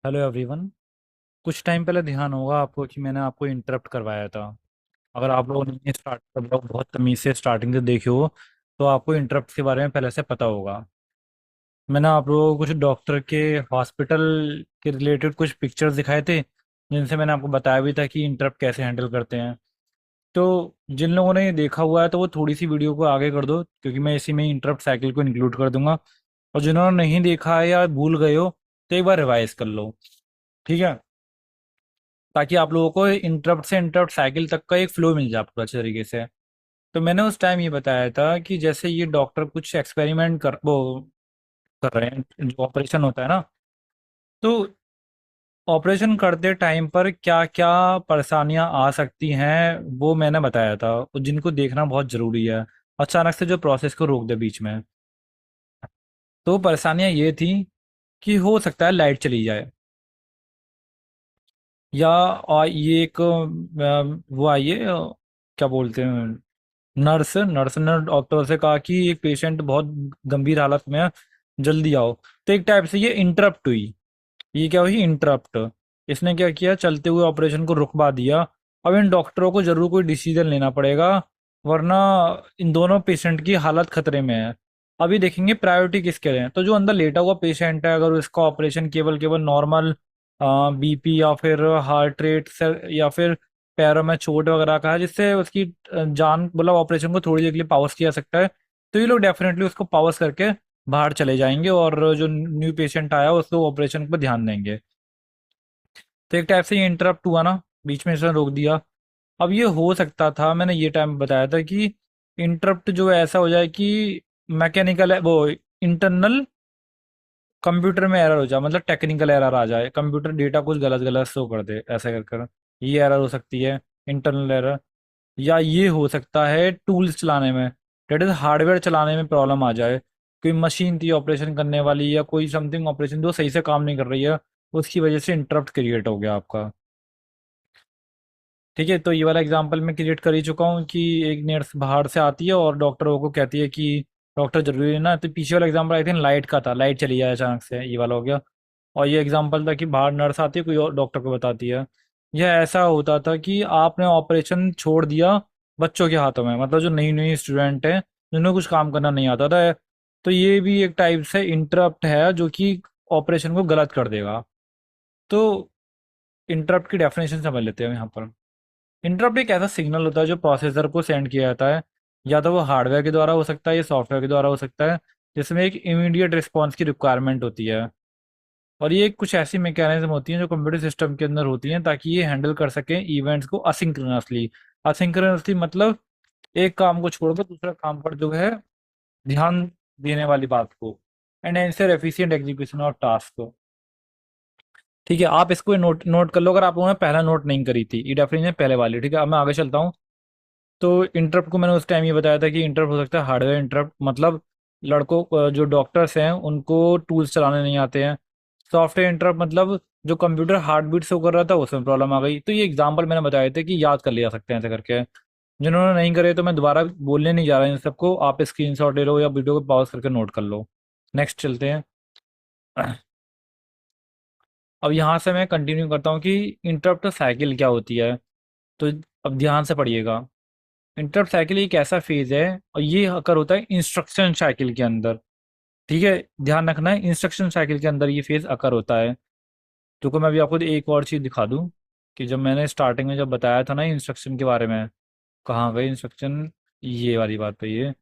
Hello everyone. कुछ time पहले ध्यान होगा आपको कि मैंने आपको इंटरप्ट करवाया था। अगर आप लोगों ने स्टार्ट कर बहुत तमीज से स्टार्टिंग से देखे हो तो आपको इंटरप्ट के बारे में पहले से पता होगा। मैंने आप लोगों को कुछ डॉक्टर के हॉस्पिटल के रिलेटेड कुछ पिक्चर्स दिखाए थे, जिनसे मैंने आपको बताया भी था कि इंटरप्ट कैसे हैंडल करते हैं। तो जिन लोगों ने ये देखा हुआ है तो वो थोड़ी सी वीडियो को आगे कर दो, क्योंकि मैं इसी में इंटरप्ट साइकिल को इंक्लूड कर दूंगा। और जिन्होंने नहीं देखा है या भूल गए हो तो एक बार रिवाइज कर लो, ठीक है? ताकि आप लोगों को इंटरप्ट से इंटरप्ट साइकिल तक का एक फ्लो मिल जाए पूरा अच्छे तरीके से। तो मैंने उस टाइम ये बताया था कि जैसे ये डॉक्टर कुछ एक्सपेरिमेंट कर रहे हैं, जो ऑपरेशन होता है ना, तो ऑपरेशन करते टाइम पर क्या क्या परेशानियां आ सकती हैं वो मैंने बताया था, और जिनको देखना बहुत जरूरी है। अचानक से जो प्रोसेस को रोक दे बीच में, तो परेशानियां ये थी कि हो सकता है लाइट चली जाए, या ये एक वो आइए क्या बोलते हैं, नर्स ने डॉक्टर से कहा कि एक पेशेंट बहुत गंभीर हालत में है, जल्दी आओ। तो एक टाइप से ये इंटरप्ट हुई। ये क्या हुई? इंटरप्ट। इसने क्या किया, चलते हुए ऑपरेशन को रुकवा दिया। अब इन डॉक्टरों को जरूर कोई डिसीजन लेना पड़ेगा, वरना इन दोनों पेशेंट की हालत खतरे में है। अभी देखेंगे प्रायोरिटी किसके लिए है। तो जो अंदर लेटा हुआ पेशेंट है, अगर उसका ऑपरेशन केवल केवल नॉर्मल बीपी या फिर हार्ट रेट से या फिर पैरों में चोट वगैरह का है, जिससे उसकी जान मतलब ऑपरेशन को थोड़ी देर के लिए पॉज किया जा सकता है, तो ये लोग डेफिनेटली उसको पॉज करके बाहर चले जाएंगे और जो न्यू पेशेंट आया उसको ऑपरेशन पर ध्यान देंगे। तो एक टाइप से ये इंटरप्ट हुआ ना, बीच में इसने रोक दिया। अब ये हो सकता था, मैंने ये टाइम बताया था कि इंटरप्ट जो है ऐसा हो जाए कि मैकेनिकल है वो, इंटरनल कंप्यूटर में एरर हो जाए, मतलब टेक्निकल एरर आ जाए, कंप्यूटर डेटा कुछ गलत गलत शो कर दे ऐसा कर कर। ये एरर हो सकती है, इंटरनल एरर। या ये हो सकता है टूल्स चलाने में, डेट इज हार्डवेयर चलाने में प्रॉब्लम आ जाए। कोई मशीन थी ऑपरेशन करने वाली, या कोई समथिंग ऑपरेशन जो सही से काम नहीं कर रही है, उसकी वजह से इंटरप्ट क्रिएट हो गया आपका। ठीक है, तो ये वाला एग्जांपल मैं क्रिएट कर ही चुका हूँ कि एक नर्स बाहर से आती है और डॉक्टरों को कहती है कि डॉक्टर जरूरी है ना। तो पीछे वाला एग्जांपल आई थिंक लाइट का था, लाइट चली जाए अचानक से, ये वाला हो गया। और ये एग्जांपल था कि बाहर नर्स आती है, कोई और डॉक्टर को बताती है। यह ऐसा होता था कि आपने ऑपरेशन छोड़ दिया बच्चों के हाथों में, मतलब जो नई नई स्टूडेंट है जिन्हें कुछ काम करना नहीं आता था। तो ये भी एक टाइप से इंटरप्ट है जो कि ऑपरेशन को गलत कर देगा। तो इंटरप्ट की डेफिनेशन समझ लेते हैं यहाँ पर। इंटरप्ट एक ऐसा सिग्नल होता है जो प्रोसेसर को सेंड किया जाता है, या तो वो हार्डवेयर के द्वारा हो सकता है या सॉफ्टवेयर के द्वारा हो सकता है, जिसमें एक इमीडिएट रिस्पॉन्स की रिक्वायरमेंट होती है। और ये कुछ ऐसी मैकेनिज्म होती हैं जो कंप्यूटर सिस्टम के अंदर होती हैं, ताकि ये हैंडल कर सकें इवेंट्स को असिंक्रोनसली। असिंक्रोनसली मतलब एक काम को छोड़कर दूसरा काम पर जो है ध्यान देने वाली बात को, and answer efficient execution of task को। ठीक है, आप इसको नोट नोट कर लो अगर आप लोगों ने पहला नोट नहीं करी थी, ये डेफिनेशन पहले वाली। ठीक है, अब मैं आगे चलता हूँ। तो इंटरप्ट को मैंने उस टाइम ये बताया था कि इंटरप्ट हो सकता है हार्डवेयर इंटरप्ट, मतलब लड़कों जो डॉक्टर्स हैं उनको टूल्स चलाने नहीं आते हैं। सॉफ्टवेयर इंटरप्ट मतलब जो कंप्यूटर हार्ट बीट शो कर रहा था उसमें प्रॉब्लम आ गई। तो ये एग्जांपल मैंने बताए थे कि याद कर लिया सकते हैं ऐसे करके। जिन्होंने नहीं करे तो मैं दोबारा बोलने नहीं जा रहा इन सबको, आप स्क्रीनशॉट ले लो या वीडियो को पॉज करके नोट कर लो। नेक्स्ट चलते हैं। अब यहाँ से मैं कंटिन्यू करता हूँ कि इंटरप्ट साइकिल क्या होती है। तो अब ध्यान से पढ़िएगा। इंटरप्ट साइकिल एक ऐसा फेज है, और ये अकर होता है इंस्ट्रक्शन साइकिल के अंदर। ठीक है, ध्यान रखना है, इंस्ट्रक्शन साइकिल के अंदर ये फेज अकर होता है। तो को मैं अभी आपको एक और चीज दिखा दूं कि जब मैंने स्टार्टिंग में जब बताया था ना इंस्ट्रक्शन के बारे में, कहाँ गए इंस्ट्रक्शन, ये वाली बात पे ये।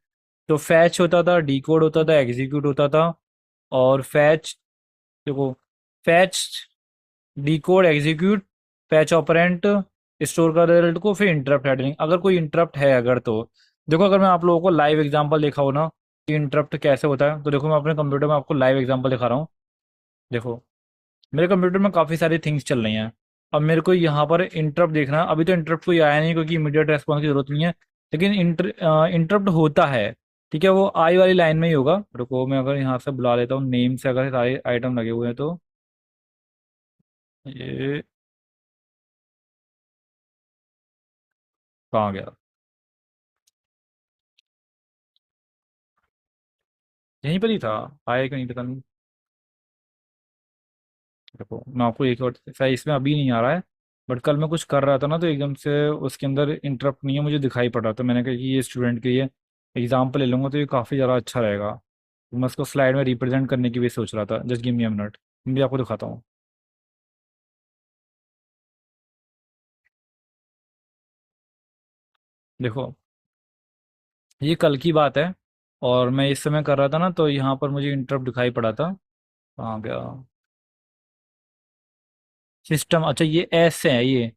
तो फैच होता था, डिकोड होता था, एग्जीक्यूट होता था। और फैच, देखो, fetch, decode, execute, fetch operand, store कर रिजल्ट को, फिर इंटरप्ट हैंडलिंग अगर कोई इंटरप्ट है अगर तो। देखो, अगर मैं आप लोगों को लाइव एग्जांपल देखा हो ना कि इंटरप्ट कैसे होता है, तो देखो मैं अपने कंप्यूटर में आपको लाइव एग्जांपल दिखा रहा हूँ। देखो, मेरे कंप्यूटर में काफ़ी सारी थिंग्स चल रही हैं। अब मेरे को यहाँ पर इंटरप्ट देखना है। अभी तो इंटरप्ट कोई आया नहीं क्योंकि इमीडिएट रेस्पॉन्स की जरूरत नहीं है, लेकिन इंटरप्ट होता है। ठीक है, वो आई वाली लाइन में ही होगा। रुको, मैं अगर यहाँ से बुला लेता हूँ नेम से, अगर सारे आइटम लगे हुए हैं तो। ये कहाँ गया? यहीं पर ही था, आया कि नहीं पता नहीं। देखो मैं आपको एक और सही इसमें अभी नहीं आ रहा है, बट कल मैं कुछ कर रहा था ना तो एकदम से उसके अंदर इंटरप्ट नहीं है मुझे दिखाई पड़ रहा, तो मैंने कहा कि ये स्टूडेंट के लिए एग्जाम्पल ले लूंगा तो ये काफ़ी ज़्यादा अच्छा रहेगा। तो मैं उसको स्लाइड में रिप्रेजेंट करने की भी सोच रहा था। Just give me a minute, मैं भी आपको दिखाता हूँ। देखो ये कल की बात है, और मैं इस समय कर रहा था ना तो यहाँ पर मुझे इंटरप्ट दिखाई पड़ा था। कहाँ गया? सिस्टम, अच्छा ये एस से है ये,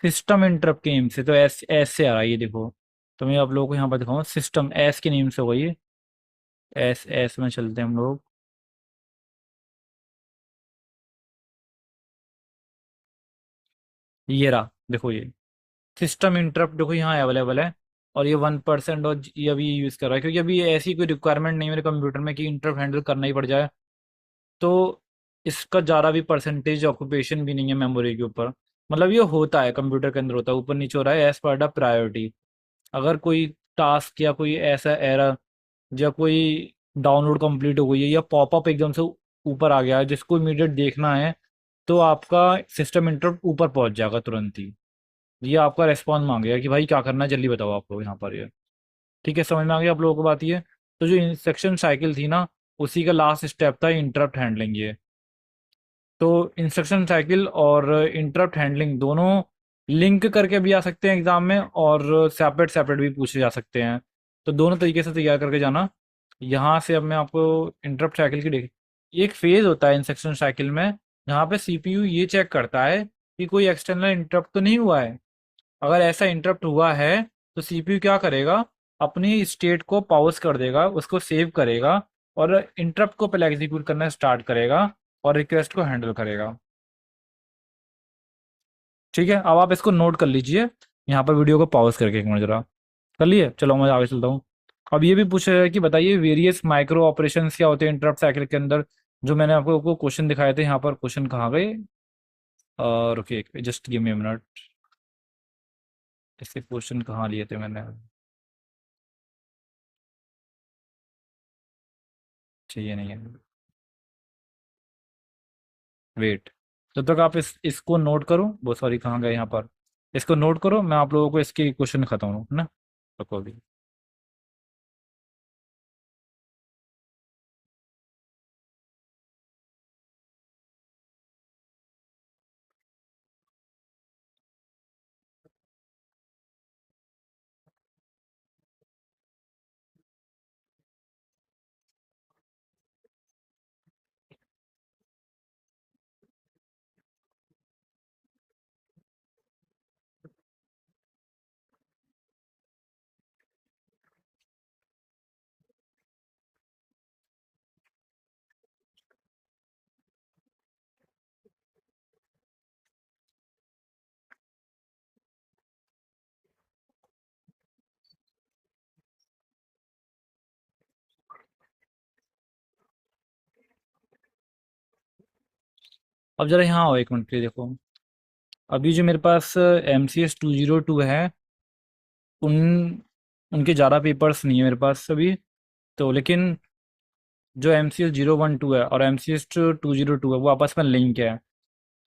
सिस्टम इंटरप्ट के नेम से, तो एस एस से आ रहा है ये देखो। तो मैं आप लोगों को यहाँ पर दिखाऊंगा, सिस्टम एस के नेम से होगा ये। एस एस में चलते हैं हम लोग। ये रहा देखो ये सिस्टम इंटरप्ट देखो यहाँ अवेलेबल है। और ये 1%, और ये अभी यूज़ कर रहा है क्योंकि अभी ऐसी कोई रिक्वायरमेंट नहीं है मेरे कंप्यूटर में कि इंटरप्ट हैंडल करना ही पड़ जाए। तो इसका ज़्यादा भी परसेंटेज ऑक्यूपेशन भी नहीं है मेमोरी के ऊपर। मतलब ये होता है कंप्यूटर के अंदर, होता है ऊपर नीचे हो रहा है एज पर द प्रायोरिटी। अगर कोई टास्क या कोई ऐसा एरर या कोई डाउनलोड कंप्लीट हो गई है या पॉपअप एकदम से ऊपर आ गया है जिसको इमीडिएट देखना है, तो आपका सिस्टम इंटरप्ट ऊपर पहुंच जाएगा तुरंत ही। ये आपका रेस्पॉन्स मांगेगा कि भाई क्या करना है जल्दी बताओ आप लोग यहाँ पर ये। ठीक है, समझ में आ गया आप लोगों को बात ये। तो जो इंस्ट्रक्शन साइकिल थी ना, उसी का लास्ट स्टेप था इंटरप्ट हैंडलिंग ये। तो इंस्ट्रक्शन साइकिल और इंटरप्ट हैंडलिंग दोनों लिंक करके भी आ सकते हैं एग्जाम में, और सेपरेट सेपरेट भी पूछे जा सकते हैं। तो दोनों तरीके से तैयार करके जाना। यहाँ से अब मैं आपको इंटरप्ट साइकिल की देख, ये एक फेज होता है इंस्ट्रक्शन साइकिल में जहाँ पे सीपीयू ये चेक करता है कि कोई एक्सटर्नल इंटरप्ट तो नहीं हुआ है। अगर ऐसा इंटरप्ट हुआ है तो सीपीयू क्या करेगा, अपनी स्टेट को पॉज कर देगा, उसको सेव करेगा, और इंटरप्ट को पहले एग्जीक्यूट करना स्टार्ट करेगा और रिक्वेस्ट को हैंडल करेगा। ठीक है, अब आप इसको नोट कर लीजिए। यहाँ पर वीडियो को पॉज करके एक मिनट जरा कर लिए, चलो मैं आगे चलता हूँ। अब ये भी पूछ रहा है कि बताइए वेरियस माइक्रो ऑपरेशंस क्या होते हैं इंटरप्ट साइकिल के अंदर। जो मैंने आपको क्वेश्चन दिखाए थे, यहाँ पर क्वेश्चन कहाँ गए? रुकिए जस्ट गिव मी मिनट। इसके क्वेश्चन कहाँ लिए थे मैंने? चाहिए नहीं है, वेट। जब तक आप इसको नोट करो, वो सॉरी कहाँ गए यहाँ पर, इसको नोट करो, मैं आप लोगों को इसके क्वेश्चन खत्म हूँ है ना। रखो अभी। अब जरा यहाँ आओ एक मिनट के लिए, देखो अभी जो मेरे पास MCS 202 है, उन उनके ज़्यादा पेपर्स नहीं है मेरे पास अभी। तो लेकिन जो MCS 012 है और MCS 202 है वो आपस में लिंक है।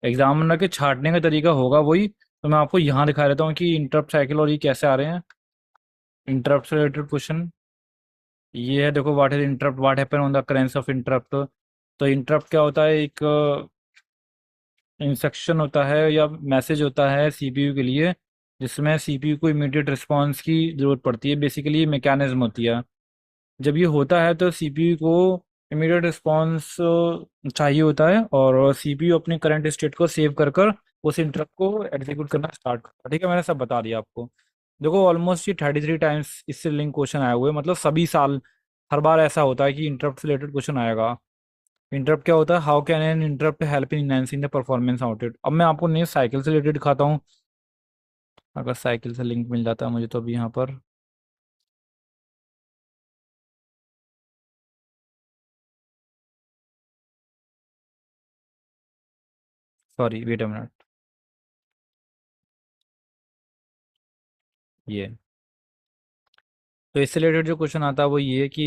एग्जामिनर के छांटने का तरीका होगा वही। तो मैं आपको यहाँ दिखा देता हूँ कि इंटरप्ट साइकिल और ये कैसे आ रहे हैं। इंटरप्ट से रिलेटेड क्वेश्चन ये है, देखो what is interrupt, what happen on the occurrence of interrupt. तो इंटरप्ट क्या होता है, एक इंस्ट्रक्शन होता है या मैसेज होता है सीपीयू के लिए, जिसमें सीपीयू को इमीडिएट रिस्पांस की ज़रूरत पड़ती है। बेसिकली मैकेनिज्म होती है। जब ये होता है तो सीपीयू को इमीडिएट रिस्पांस चाहिए होता है, और सीपीयू अपनी करंट स्टेट को सेव कर कर उस इंटरप्ट को एग्जीक्यूट करना स्टार्ट करता है। ठीक है, मैंने सब बता दिया आपको। देखो ऑलमोस्ट ये 33 टाइम्स इससे लिंक क्वेश्चन आए हुए हैं, मतलब सभी साल हर बार ऐसा होता है कि इंटरप्ट से रिलेटेड क्वेश्चन आएगा। इंटरप्ट क्या होता है, how can an interrupt help in enhancing the performance output. अब मैं आपको नई साइकिल से रिलेटेड दिखाता हूँ, अगर साइकिल से लिंक मिल जाता है मुझे तो अभी यहाँ पर। Sorry wait a minute. ये तो इससे रिलेटेड जो क्वेश्चन आता है वो ये है कि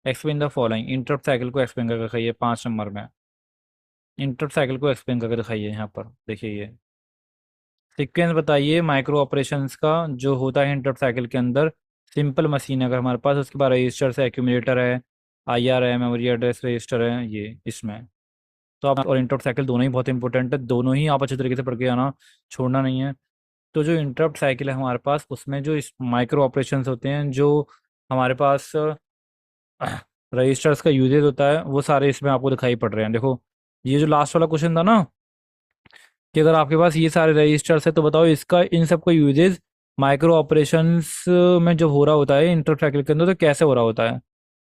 explain the following, interrupt cycle को एक्सप्लेन करके खाइए 5 नंबर में। इंटरप्ट साइकिल को एक्सप्लेन करके दिखाइए यहाँ पर, देखिए ये सीक्वेंस बताइए माइक्रो ऑपरेशंस का जो होता है इंटरप्ट साइकिल के अंदर। सिंपल मशीन है अगर हमारे पास, उसके बाद रजिस्टर है, एक्यूमुलेटर है, आईआर है, मेमोरी एड्रेस रजिस्टर है, ये इसमें। तो आप और इंटरप्ट साइकिल दोनों ही बहुत इंपॉर्टेंट है, दोनों ही आप अच्छे तरीके से पढ़ के आना, छोड़ना नहीं है। तो जो इंटरप्ट साइकिल है हमारे पास, उसमें जो इस माइक्रो ऑपरेशंस होते हैं, जो हमारे पास रजिस्टर्स का यूजेज होता है, वो सारे इसमें आपको दिखाई पड़ रहे हैं। देखो ये जो लास्ट वाला क्वेश्चन था ना, कि अगर आपके पास ये सारे रजिस्टर्स है तो बताओ इसका इन सब का यूजेज माइक्रो ऑपरेशंस में जब हो रहा होता है इंटरप्ट साइकिल के अंदर, तो कैसे हो रहा होता है।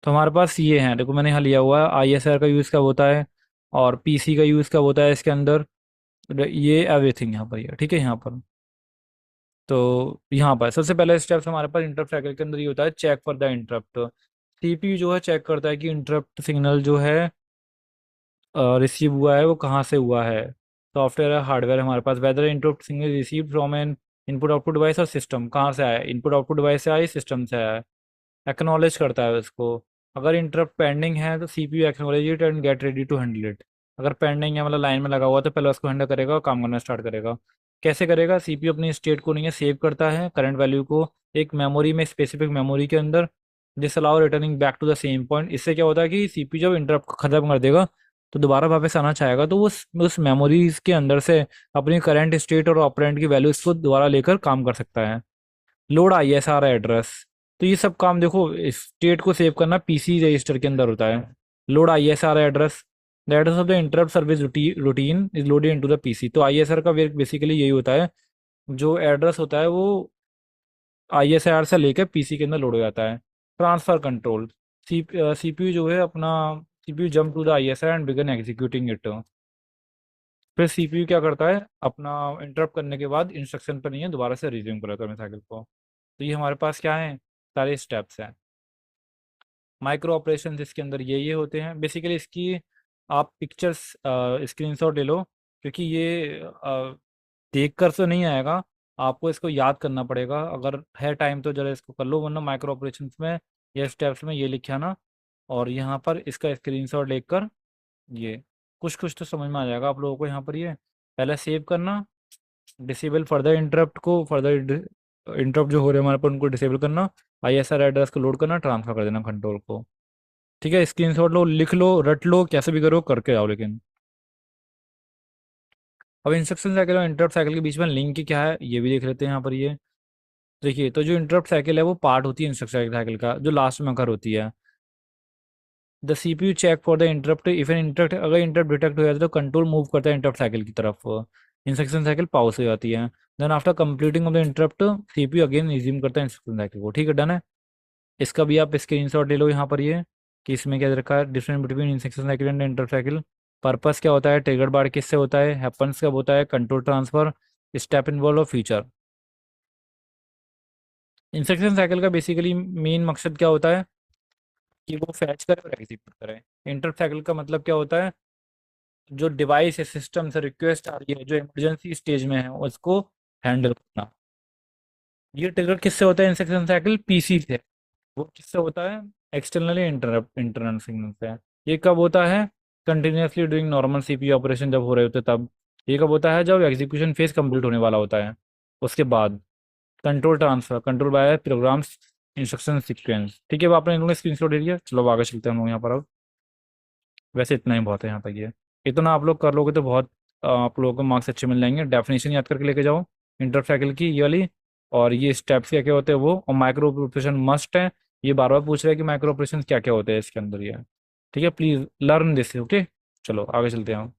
तो हमारे पास ये हैं, देखो मैंने यहाँ लिया हुआ है, आईएसआर का यूज़ कब होता है और पीसी का यूज़ कब होता है इसके अंदर, ये एवरीथिंग यहाँ पर, ये ठीक है यहाँ पर। तो यहाँ पर सबसे पहला स्टेप हमारे पास इंटरप्ट साइकिल के अंदर ये होता है, check for the interrupt. CPU जो है चेक करता है कि इंटरप्ट सिग्नल जो है रिसीव हुआ है वो कहाँ से हुआ है। सॉफ्टवेयर है, हार्डवेयर है हमारे पास, whether interrupt signal receive from an input output device और सिस्टम, कहाँ से आया, इनपुट आउटपुट डिवाइस से आया, सिस्टम से आया है। एक्नॉलेज करता है उसको। अगर इंटरप्ट पेंडिंग है तो CPU acknowledge it and get ready to handle it. अगर पेंडिंग है मतलब लाइन में लगा हुआ, तो पहले उसको हैंडल करेगा और काम करना स्टार्ट करेगा। कैसे करेगा, सीपीयू अपनी स्टेट को नहीं है सेव करता है, करंट वैल्यू को एक मेमोरी में, स्पेसिफिक मेमोरी के अंदर, जिस allow returning back to the same point. इससे क्या होता है कि सीपीयू जब इंटरप्ट को खत्म कर देगा तो दोबारा वापस आना चाहेगा, तो वो उस मेमोरीज के अंदर से अपनी करंट स्टेट और ऑपरेंड की वैल्यूज को दोबारा लेकर काम कर सकता है। लोड आईएसआर एड्रेस, तो ये सब काम देखो स्टेट को सेव करना पीसी रजिस्टर के अंदर होता है। Load ISR address, the address of the interrupt service routine is loaded into the PC. तो आईएसआर का वर्क बेसिकली यही होता है, जो एड्रेस होता है वो आईएसआर से लेकर पीसी के अंदर लोड हो जाता है। ट्रांसफर कंट्रोल, सीपीयू जो है अपना, CPU jump to the ISR and begin executing it. फिर सीपीयू क्या करता है, अपना इंटरप्ट करने के बाद इंस्ट्रक्शन पर नहीं है, दोबारा से रिज्यूम कर लेता है साइकिल को। तो ये हमारे पास क्या है, सारे स्टेप्स हैं। माइक्रो ऑपरेशन इसके अंदर ये होते हैं बेसिकली। इसकी आप पिक्चर्स स्क्रीनशॉट ले लो, क्योंकि ये देख कर तो नहीं आएगा, आपको इसको याद करना पड़ेगा। अगर है टाइम तो जरा इसको कर लो, वरना माइक्रो ऑपरेशंस में या स्टेप्स में ये लिखा ना, और यहाँ पर इसका स्क्रीनशॉट लेकर ये कुछ कुछ तो समझ में आ जाएगा आप लोगों को। यहाँ पर ये पहले सेव करना, डिसेबल फर्दर इंटरप्ट को, फर्दर इंटरप्ट जो हो रहे हैं हमारे पर उनको डिसेबल करना, आईएसआर एड्रेस को लोड करना, ट्रांसफर कर देना कंट्रोल को। ठीक है, स्क्रीनशॉट लो, लिख लो, रट लो, कैसे भी करो करके आओ लेकिन। अब इंस्ट्रक्शन साइकिल और इंटरप्ट साइकिल के बीच में लिंक क्या है ये भी देख लेते हैं यहाँ पर। ये देखिए, तो जो इंटरप्ट साइकिल है वो पार्ट होती है इंस्ट्रक्शन साइकिल का, जो लास्ट में अकर होती है। The CPU check for the interrupt, if an interrupt, अगर इंटरप्ट डिटेक्ट हो जाता है तो कंट्रोल मूव करता है इंटरप्ट साइकिल की तरफ, इंस्ट्रक्शन साइकिल पॉज हो जाती है। Then after completing of the interrupt, CPU again resume करता है इंस्ट्रक्शन साइकिल को। ठीक है, डन है। इसका भी आप स्क्रीनशॉट ले लो यहाँ पर, ये कि इसमें क्या दे रखा है, difference between instruction cycle and interrupt cycle. Purpose क्या होता है, ट्रिगर बार किससे होता है, हैपन्स कब होता है, कंट्रोल ट्रांसफर, स्टेप इन्वॉल्व और फीचर। इंस्ट्रक्शन साइकिल का बेसिकली मेन मकसद क्या होता है कि वो फैच करे और एग्जीक्यूट करे। इंटरप्ट साइकिल का मतलब क्या होता है, जो डिवाइस है, सिस्टम से रिक्वेस्ट आ रही है जो इमरजेंसी स्टेज में है, उसको हैंडल करना। ये ट्रिगर किससे होता है, इंस्ट्रक्शन साइकिल पीसी से। वो किससे होता है, एक्सटर्नली इंटरनल सिग्नल से। ये कब होता है, continuously doing normal CPU operation जब हो रहे होते तब। ये कब होता है, जब एग्जीक्यूशन फेज कंप्लीट होने वाला होता है उसके बाद। Control transfer, control by programs instruction sequence. ठीक है, अब आपने इन लोगों ने स्क्रीनशॉट ले लिया, चलो अब आगे चलते हैं हम लोग यहाँ पर। अब वैसे इतना ही बहुत है यहाँ तक, ये इतना आप लोग कर लोगे तो बहुत आप लोगों को मार्क्स अच्छे मिल जाएंगे। डेफिनेशन याद करके लेके जाओ इंटरप्ट साइकिल की ये वाली, और ये स्टेप्स क्या क्या होते हैं वो, और माइक्रो ऑपरेशन मस्ट है। ये बार बार पूछ रहा है कि माइक्रो ऑपरेशन क्या क्या होते हैं इसके अंदर ये। ठीक है, प्लीज लर्न दिस। ओके, चलो आगे चलते हैं हम।